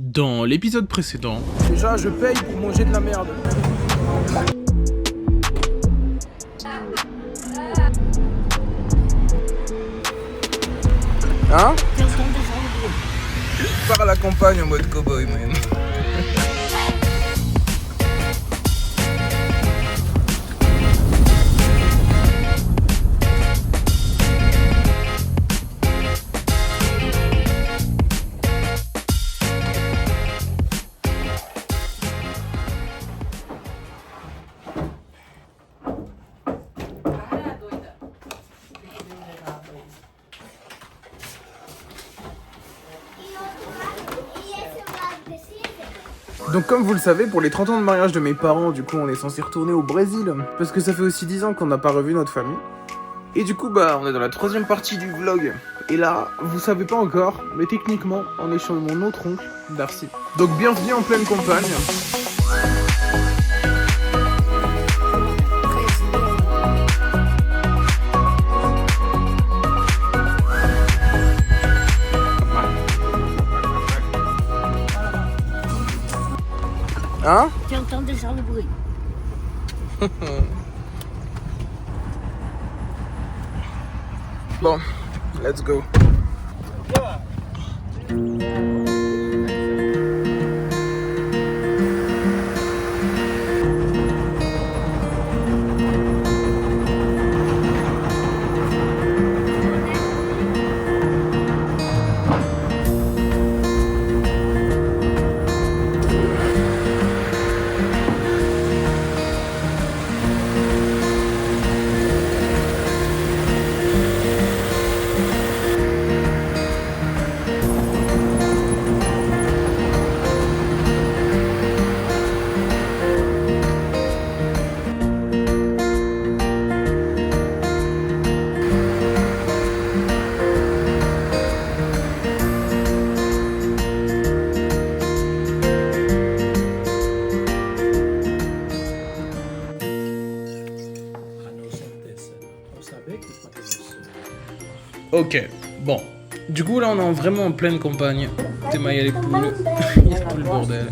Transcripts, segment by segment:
Dans l'épisode précédent... Déjà, je paye pour manger de la merde. Hein? Je pars à la campagne en mode cowboy, man. Donc comme vous le savez, pour les 30 ans de mariage de mes parents, du coup on est censé retourner au Brésil. Parce que ça fait aussi 10 ans qu'on n'a pas revu notre famille. Et du coup on est dans la troisième partie du vlog. Et là, vous savez pas encore, mais techniquement, on est chez mon autre oncle, Darcy. Donc bienvenue en pleine campagne. Hein? Tu entends déjà le bruit. Bon, let's go. Ok, bon. Du coup, là, on est vraiment en pleine campagne. Thémaïa les poules. Il y a tout le bordel.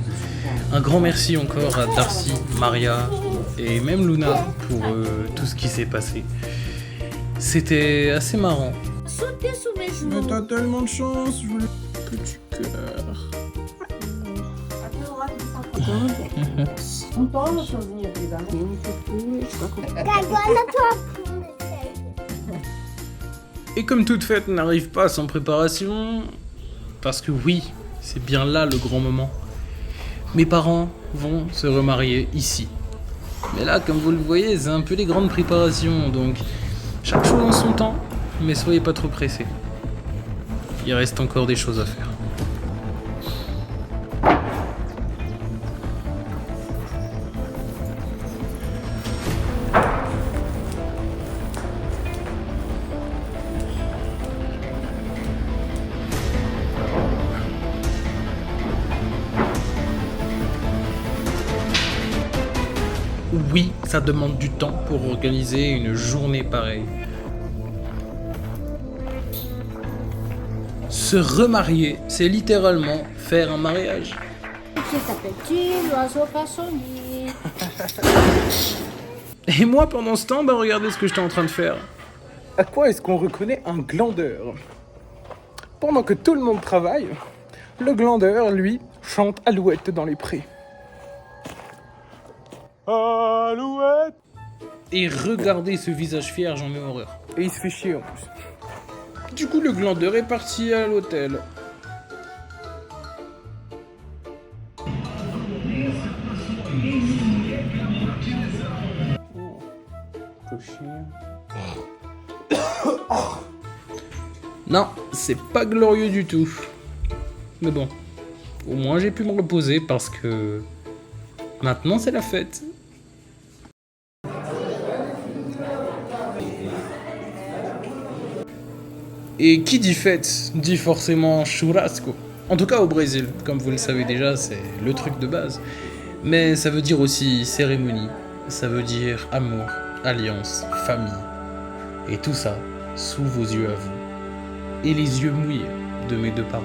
Un grand merci encore à Darcy, Maria et même Luna pour tout ce qui s'est passé. C'était assez marrant. Sautez sous mes genoux. Mais t'as tellement de chance, je voulais que tu cœurs. Et comme toute fête n'arrive pas sans préparation, parce que oui, c'est bien là le grand moment. Mes parents vont se remarier ici. Mais là, comme vous le voyez, c'est un peu les grandes préparations, donc chaque chose en son temps, mais soyez pas trop pressés. Il reste encore des choses à faire. Oui, ça demande du temps pour organiser une journée pareille. Se remarier, c'est littéralement faire un mariage. Qui s'appelle-t-il? L'oiseau façonnier. Et moi, pendant ce temps, regardez ce que j'étais en train de faire. À quoi est-ce qu'on reconnaît un glandeur? Pendant que tout le monde travaille, le glandeur, lui, chante Alouette dans les prés. Alouette! Et regardez ce visage fier, j'en ai horreur. Et il se fait chier en plus. Du coup, le glandeur est parti à l'hôtel. Non, c'est pas glorieux du tout. Mais bon, au moins j'ai pu me reposer parce que maintenant c'est la fête. Et qui dit fête dit forcément churrasco. En tout cas au Brésil, comme vous le savez déjà, c'est le truc de base. Mais ça veut dire aussi cérémonie, ça veut dire amour, alliance, famille. Et tout ça sous vos yeux à vous. Et les yeux mouillés de mes deux parents.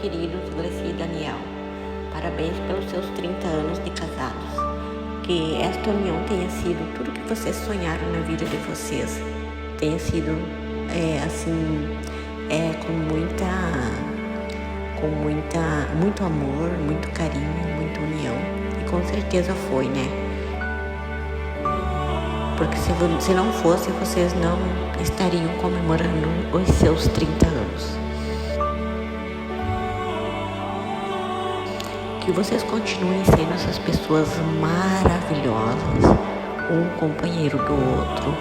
queridos Gleice e Daniel. Parabéns pelos seus 30 anos de casados. Que esta união tenha sido tudo que vocês sonharam na vida de vocês. Tenha sido muito amor, muito carinho, muita união. E com certeza foi, né? Porque se não fosse, vocês não estariam comemorando os seus 30 anos. Que vocês continuem sendo essas pessoas maravilhosas, um companheiro do outro,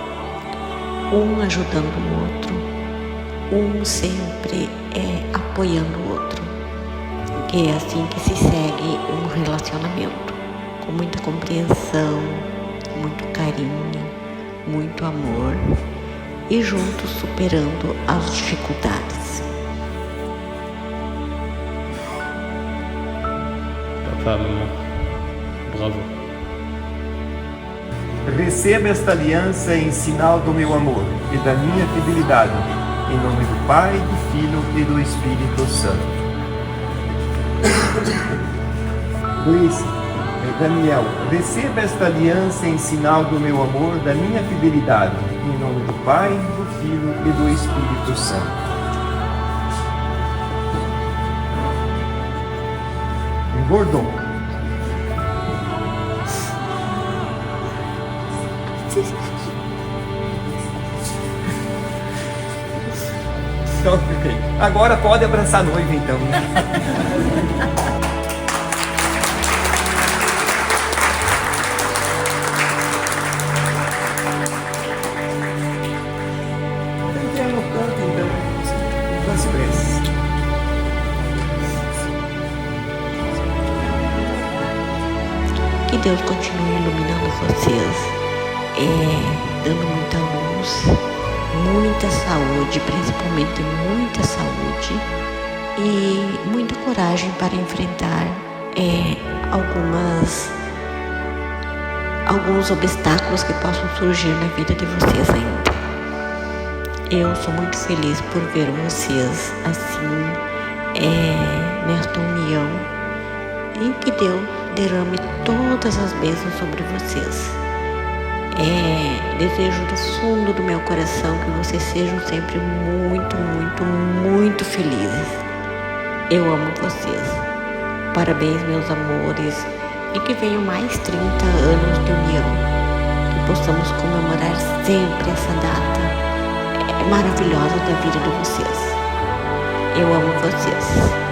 um ajudando o outro, um sempre apoiando o outro. Que é assim que se segue um relacionamento, com muita compreensão, muito carinho, muito amor e juntos superando as dificuldades. Papá, mamãe, bravo. Receba esta aliança em sinal do meu amor e da minha fidelidade, em nome do Pai, do Filho e do Espírito Santo. Gleice, Daniel, receba esta aliança em sinal do meu amor, da minha fidelidade, em nome do Pai, do Filho e do Espírito Santo. Engordou. Então, ok. Agora pode abraçar a noiva, então. Que Deus continue iluminando vocês, dando muita luz, muita saúde, principalmente muita saúde e muita coragem para enfrentar alguns obstáculos que possam surgir na vida de vocês ainda. Eu sou muito feliz por ver vocês assim, nesta união, e que Deus derrame todas as bênçãos sobre vocês. Desejo do fundo do meu coração que vocês sejam sempre muito, muito, muito felizes. Eu amo vocês. Parabéns, meus amores, e que venham mais 30 anos de união. Que possamos comemorar sempre essa data maravilhosa da vida de vocês. Eu amo vocês.